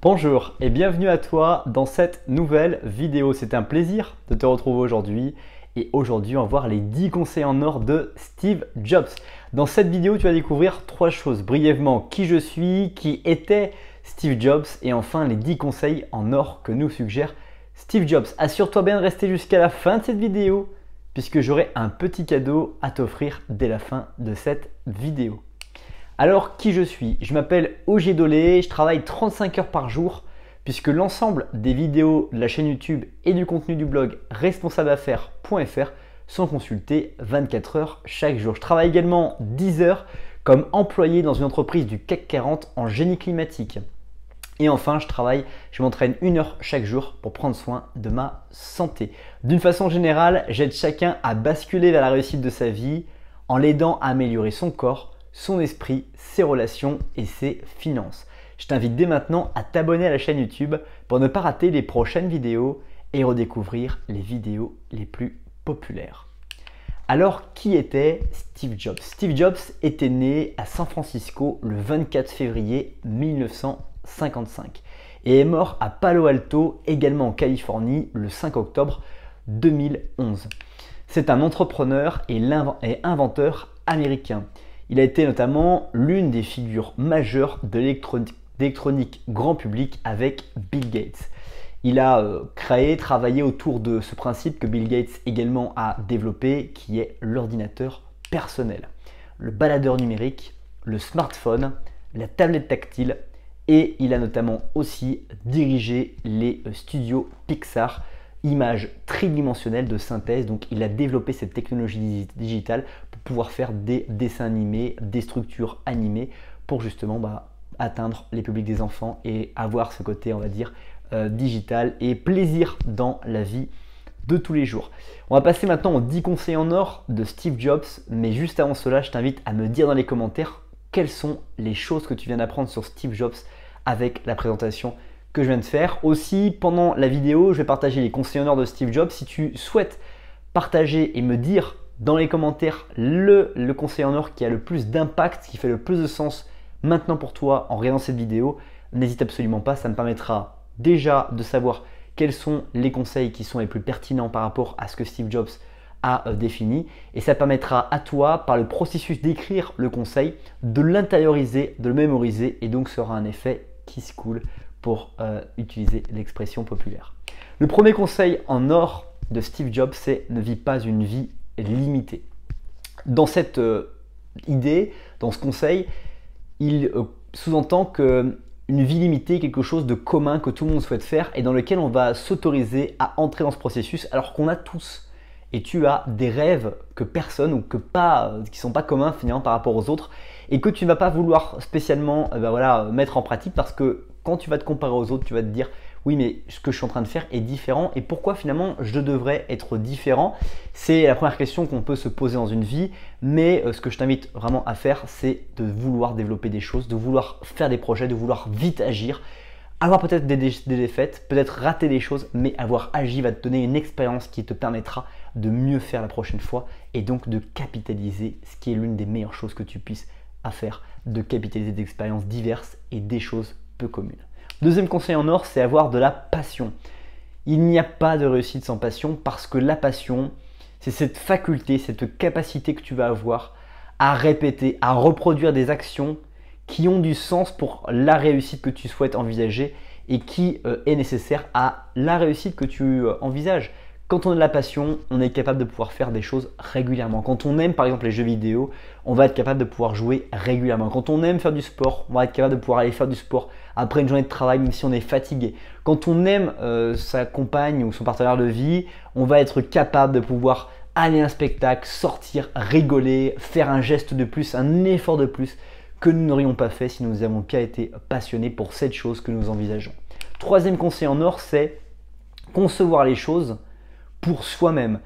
Bonjour et bienvenue à toi dans cette nouvelle vidéo. C'est un plaisir de te retrouver aujourd'hui et aujourd'hui on va voir les 10 conseils en or de Steve Jobs. Dans cette vidéo tu vas découvrir 3 choses brièvement: qui je suis, qui était Steve Jobs et enfin les 10 conseils en or que nous suggère Steve Jobs. Assure-toi bien de rester jusqu'à la fin de cette vidéo puisque j'aurai un petit cadeau à t'offrir dès la fin de cette vidéo. Alors, qui je suis? Je m'appelle Ogier Dolé, je travaille 35 heures par jour puisque l'ensemble des vidéos de la chaîne YouTube et du contenu du blog responsableaffaires.fr sont consultés 24 heures chaque jour. Je travaille également 10 heures comme employé dans une entreprise du CAC 40 en génie climatique. Et enfin, je m'entraîne 1 heure chaque jour pour prendre soin de ma santé. D'une façon générale, j'aide chacun à basculer vers la réussite de sa vie en l'aidant à améliorer son corps, son esprit, ses relations et ses finances. Je t'invite dès maintenant à t'abonner à la chaîne YouTube pour ne pas rater les prochaines vidéos et redécouvrir les vidéos les plus populaires. Alors, qui était Steve Jobs? Steve Jobs était né à San Francisco le 24 février 1955 et est mort à Palo Alto, également en Californie, le 5 octobre 2011. C'est un entrepreneur et inventeur américain. Il a été notamment l'une des figures majeures de l'électronique grand public avec Bill Gates. Il a travaillé autour de ce principe que Bill Gates également a développé, qui est l'ordinateur personnel, le baladeur numérique, le smartphone, la tablette tactile, et il a notamment aussi dirigé les studios Pixar, images tridimensionnelles de synthèse. Donc il a développé cette technologie digitale pour pouvoir faire des dessins animés, des structures animées pour justement atteindre les publics des enfants et avoir ce côté, on va dire, digital et plaisir dans la vie de tous les jours. On va passer maintenant aux 10 conseils en or de Steve Jobs, mais juste avant cela, je t'invite à me dire dans les commentaires quelles sont les choses que tu viens d'apprendre sur Steve Jobs avec la présentation que je viens de faire. Aussi, pendant la vidéo, je vais partager les conseils en or de Steve Jobs. Si tu souhaites partager et me dire dans les commentaires le conseil en or qui a le plus d'impact, qui fait le plus de sens maintenant pour toi en regardant cette vidéo, n'hésite absolument pas. Ça me permettra déjà de savoir quels sont les conseils qui sont les plus pertinents par rapport à ce que Steve Jobs a défini, et ça permettra à toi, par le processus d'écrire le conseil, de l'intérioriser, de le mémoriser, et donc ça aura un effet qui se coule pour utiliser l'expression populaire. Le premier conseil en or de Steve Jobs, c'est ne vis pas une vie limitée. Dans cette idée, dans ce conseil, il sous-entend qu'une vie limitée est quelque chose de commun que tout le monde souhaite faire et dans lequel on va s'autoriser à entrer dans ce processus alors qu'on a tous. Et tu as des rêves que personne ou qui ne sont pas communs finalement par rapport aux autres et que tu ne vas pas vouloir spécialement mettre en pratique parce que quand tu vas te comparer aux autres, tu vas te dire oui mais ce que je suis en train de faire est différent et pourquoi finalement je devrais être différent? C'est la première question qu'on peut se poser dans une vie, mais ce que je t'invite vraiment à faire, c'est de vouloir développer des choses, de vouloir faire des projets, de vouloir vite agir. Avoir peut-être des défaites, peut-être rater des choses, mais avoir agi va te donner une expérience qui te permettra de mieux faire la prochaine fois et donc de capitaliser, ce qui est l'une des meilleures choses que tu puisses faire, de capitaliser des expériences diverses et des choses peu communes. Deuxième conseil en or, c'est avoir de la passion. Il n'y a pas de réussite sans passion parce que la passion, c'est cette faculté, cette capacité que tu vas avoir à répéter, à reproduire des actions qui ont du sens pour la réussite que tu souhaites envisager et qui est nécessaire à la réussite que tu envisages. Quand on a de la passion, on est capable de pouvoir faire des choses régulièrement. Quand on aime par exemple les jeux vidéo, on va être capable de pouvoir jouer régulièrement. Quand on aime faire du sport, on va être capable de pouvoir aller faire du sport après une journée de travail même si on est fatigué. Quand on aime sa compagne ou son partenaire de vie, on va être capable de pouvoir aller à un spectacle, sortir, rigoler, faire un geste de plus, un effort de plus que nous n'aurions pas fait si nous n'avions pas été passionnés pour cette chose que nous envisageons. Troisième conseil en or, c'est concevoir les choses pour soi-même.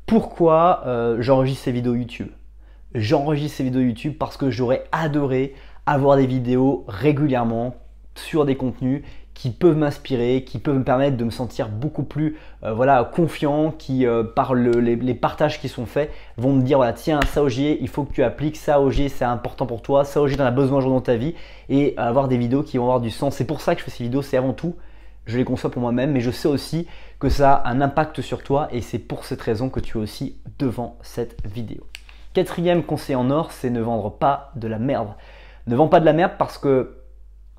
Pourquoi j'enregistre ces vidéos YouTube? J'enregistre ces vidéos YouTube parce que j'aurais adoré avoir des vidéos régulièrement sur des contenus qui peuvent m'inspirer, qui peuvent me permettre de me sentir beaucoup plus voilà, confiant, qui par les partages qui sont faits vont me dire voilà, tiens, ça Ogier, il faut que tu appliques, ça Ogier, c'est important pour toi, ça Ogier, tu en as besoin un jour dans ta vie, et avoir des vidéos qui vont avoir du sens. C'est pour ça que je fais ces vidéos, c'est avant tout, je les conçois pour moi-même, mais je sais aussi que ça a un impact sur toi et c'est pour cette raison que tu es aussi devant cette vidéo. Quatrième conseil en or, c'est ne vendre pas de la merde. Ne vends pas de la merde parce que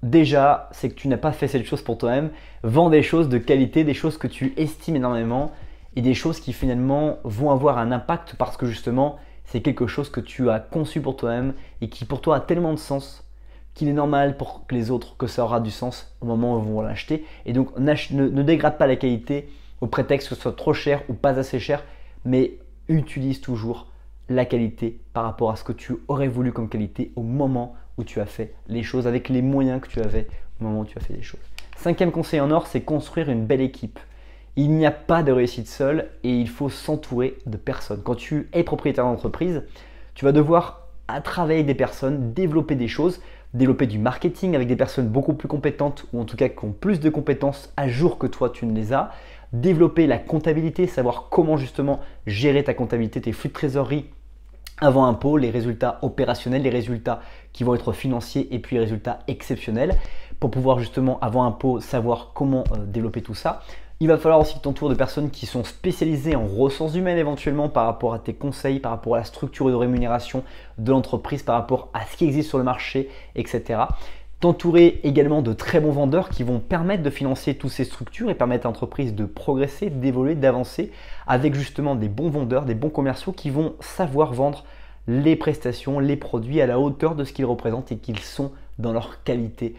déjà, c'est que tu n'as pas fait cette chose pour toi-même. Vends des choses de qualité, des choses que tu estimes énormément et des choses qui finalement vont avoir un impact parce que justement, c'est quelque chose que tu as conçu pour toi-même et qui pour toi a tellement de sens qu'il est normal pour les autres que ça aura du sens au moment où ils vont l'acheter. Et donc, ne dégrade pas la qualité au prétexte que ce soit trop cher ou pas assez cher, mais utilise toujours la qualité par rapport à ce que tu aurais voulu comme qualité au moment où tu as fait les choses, avec les moyens que tu avais au moment où tu as fait les choses. Cinquième conseil en or, c'est construire une belle équipe. Il n'y a pas de réussite seule et il faut s'entourer de personnes. Quand tu es propriétaire d'entreprise, tu vas devoir travailler avec des personnes, développer des choses, développer du marketing avec des personnes beaucoup plus compétentes ou en tout cas qui ont plus de compétences à jour que toi tu ne les as, développer la comptabilité, savoir comment justement gérer ta comptabilité, tes flux de trésorerie avant impôt, les résultats opérationnels, les résultats qui vont être financiers et puis les résultats exceptionnels pour pouvoir justement avant impôt savoir comment développer tout ça. Il va falloir aussi que tu t'entoures de personnes qui sont spécialisées en ressources humaines éventuellement par rapport à tes conseils, par rapport à la structure de rémunération de l'entreprise, par rapport à ce qui existe sur le marché, etc. T'entourer également de très bons vendeurs qui vont permettre de financer toutes ces structures et permettre à l'entreprise de progresser, d'évoluer, d'avancer avec justement des bons vendeurs, des bons commerciaux qui vont savoir vendre les prestations, les produits à la hauteur de ce qu'ils représentent et qu'ils sont dans leur qualité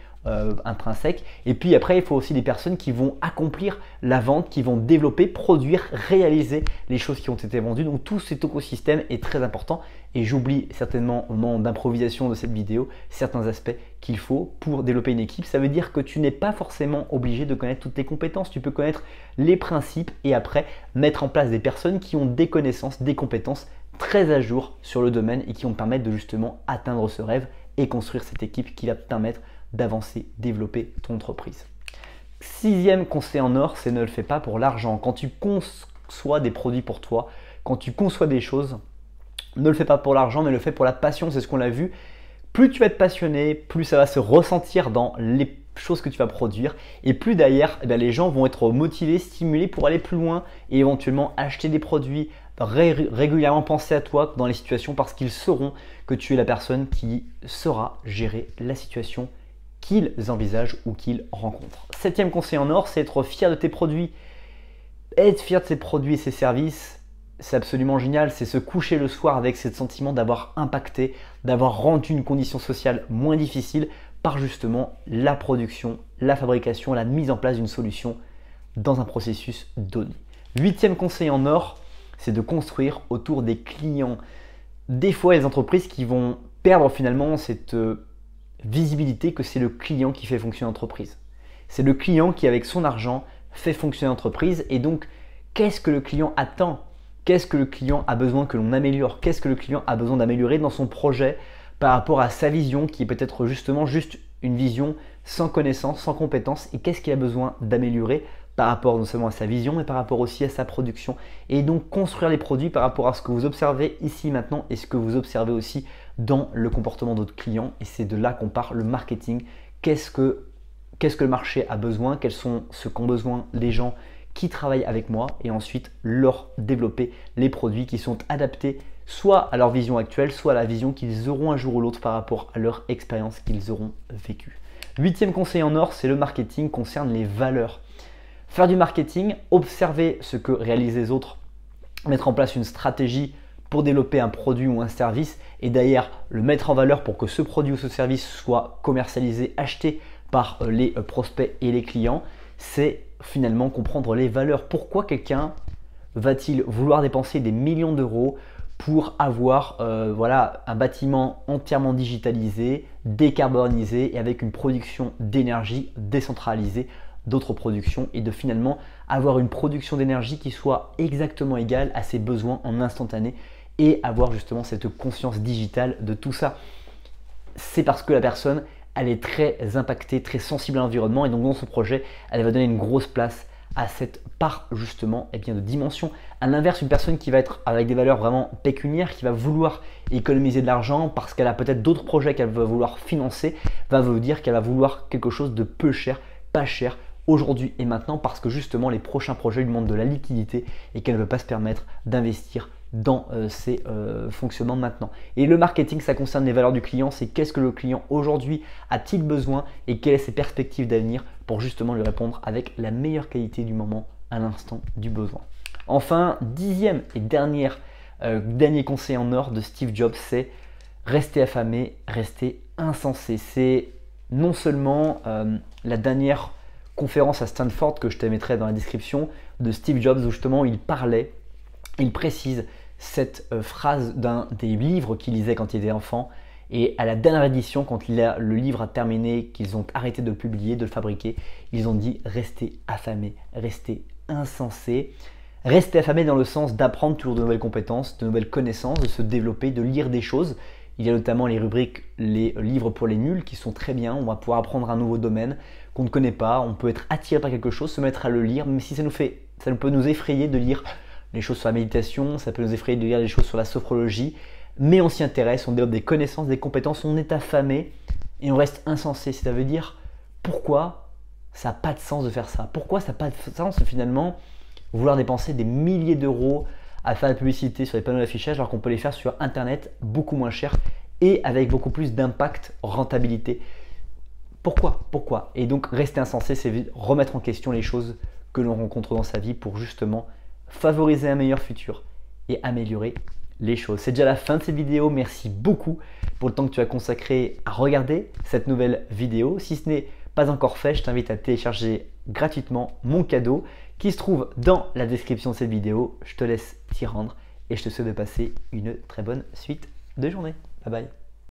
intrinsèque. Et puis après, il faut aussi des personnes qui vont accomplir la vente, qui vont développer, produire, réaliser les choses qui ont été vendues. Donc tout cet écosystème est très important et j'oublie certainement au moment d'improvisation de cette vidéo certains aspects qu'il faut pour développer une équipe. Ça veut dire que tu n'es pas forcément obligé de connaître toutes les compétences. Tu peux connaître les principes et après mettre en place des personnes qui ont des connaissances, des compétences très à jour sur le domaine et qui vont te permettre de justement atteindre ce rêve et construire cette équipe qui va te permettre d'avancer, développer ton entreprise. Sixième conseil en or, c'est ne le fais pas pour l'argent. Quand tu conçois des produits pour toi, quand tu conçois des choses, ne le fais pas pour l'argent, mais le fais pour la passion. C'est ce qu'on a vu. Plus tu vas être passionné, plus ça va se ressentir dans les choses que tu vas produire et plus derrière, les gens vont être motivés, stimulés pour aller plus loin et éventuellement acheter des produits, régulièrement penser à toi dans les situations parce qu'ils sauront que tu es la personne qui saura gérer la situation qu'ils envisagent ou qu'ils rencontrent. Septième conseil en or, c'est être fier de tes produits. Être fier de ses produits et ses services, c'est absolument génial. C'est se coucher le soir avec ce sentiment d'avoir impacté, d'avoir rendu une condition sociale moins difficile par justement la production, la fabrication, la mise en place d'une solution dans un processus donné. Huitième conseil en or, c'est de construire autour des clients. Des fois, les entreprises qui vont perdre finalement cette visibilité que c'est le client qui fait fonctionner l'entreprise. C'est le client qui, avec son argent, fait fonctionner l'entreprise. Et donc, qu'est-ce que le client attend? Qu'est-ce que le client a besoin que l'on améliore? Qu'est-ce que le client a besoin d'améliorer dans son projet par rapport à sa vision qui est peut-être justement juste une vision sans connaissance, sans compétence? Et qu'est-ce qu'il a besoin d'améliorer par rapport non seulement à sa vision, mais par rapport aussi à sa production. Et donc construire les produits par rapport à ce que vous observez ici maintenant et ce que vous observez aussi dans le comportement de votre client. Et c'est de là qu'on part le marketing. Qu'est-ce que le marché a besoin? Quels sont ce qu'ont besoin les gens qui travaillent avec moi? Et ensuite leur développer les produits qui sont adaptés soit à leur vision actuelle, soit à la vision qu'ils auront un jour ou l'autre par rapport à leur expérience qu'ils auront vécue. Huitième conseil en or, c'est le marketing concerne les valeurs. Faire du marketing, observer ce que réalisent les autres, mettre en place une stratégie pour développer un produit ou un service et d'ailleurs le mettre en valeur pour que ce produit ou ce service soit commercialisé, acheté par les prospects et les clients, c'est finalement comprendre les valeurs. Pourquoi quelqu'un va-t-il vouloir dépenser des millions d'euros pour avoir un bâtiment entièrement digitalisé, décarbonisé et avec une production d'énergie décentralisée d'autres productions et de finalement avoir une production d'énergie qui soit exactement égale à ses besoins en instantané et avoir justement cette conscience digitale de tout ça. C'est parce que la personne elle est très impactée, très sensible à l'environnement et donc dans son projet, elle va donner une grosse place à cette part justement de dimension. À l'inverse, une personne qui va être avec des valeurs vraiment pécuniaires, qui va vouloir économiser de l'argent parce qu'elle a peut-être d'autres projets qu'elle va vouloir financer, va vous dire qu'elle va vouloir quelque chose de peu cher, pas cher, aujourd'hui et maintenant parce que justement les prochains projets lui demandent de la liquidité et qu'elle ne veut pas se permettre d'investir dans ces fonctionnements maintenant. Et le marketing, ça concerne les valeurs du client, c'est qu'est-ce que le client aujourd'hui a-t-il besoin et quelles sont ses perspectives d'avenir pour justement lui répondre avec la meilleure qualité du moment à l'instant du besoin. Enfin, dixième et dernier conseil en or de Steve Jobs, c'est rester affamé, rester insensé. C'est non seulement la dernière conférence à Stanford que je te mettrai dans la description de Steve Jobs où justement il précise cette phrase d'un des livres qu'il lisait quand il était enfant et à la dernière édition quand le livre a terminé, qu'ils ont arrêté de le publier, de le fabriquer, ils ont dit restez affamé, restez insensé. Rester affamé dans le sens d'apprendre toujours de nouvelles compétences, de nouvelles connaissances, de se développer, de lire des choses. Il y a notamment les rubriques, les livres pour les nuls qui sont très bien. On va pouvoir apprendre un nouveau domaine qu'on ne connaît pas. On peut être attiré par quelque chose, se mettre à le lire, même si ça peut nous effrayer de lire les choses sur la méditation, ça peut nous effrayer de lire des choses sur la sophrologie. Mais on s'y intéresse, on développe des connaissances, des compétences, on est affamé et on reste insensé. Ça veut dire pourquoi ça n'a pas de sens de faire ça? Pourquoi ça n'a pas de sens finalement vouloir dépenser des milliers d'euros à faire de la publicité sur les panneaux d'affichage alors qu'on peut les faire sur internet beaucoup moins cher et avec beaucoup plus d'impact, rentabilité. Pourquoi? Et donc rester insensé, c'est remettre en question les choses que l'on rencontre dans sa vie pour justement favoriser un meilleur futur et améliorer les choses. C'est déjà la fin de cette vidéo. Merci beaucoup pour le temps que tu as consacré à regarder cette nouvelle vidéo. Si ce n'est pas encore fait, je t'invite à télécharger gratuitement mon cadeau qui se trouve dans la description de cette vidéo. Je te laisse t'y rendre et je te souhaite de passer une très bonne suite de journée. Bye bye.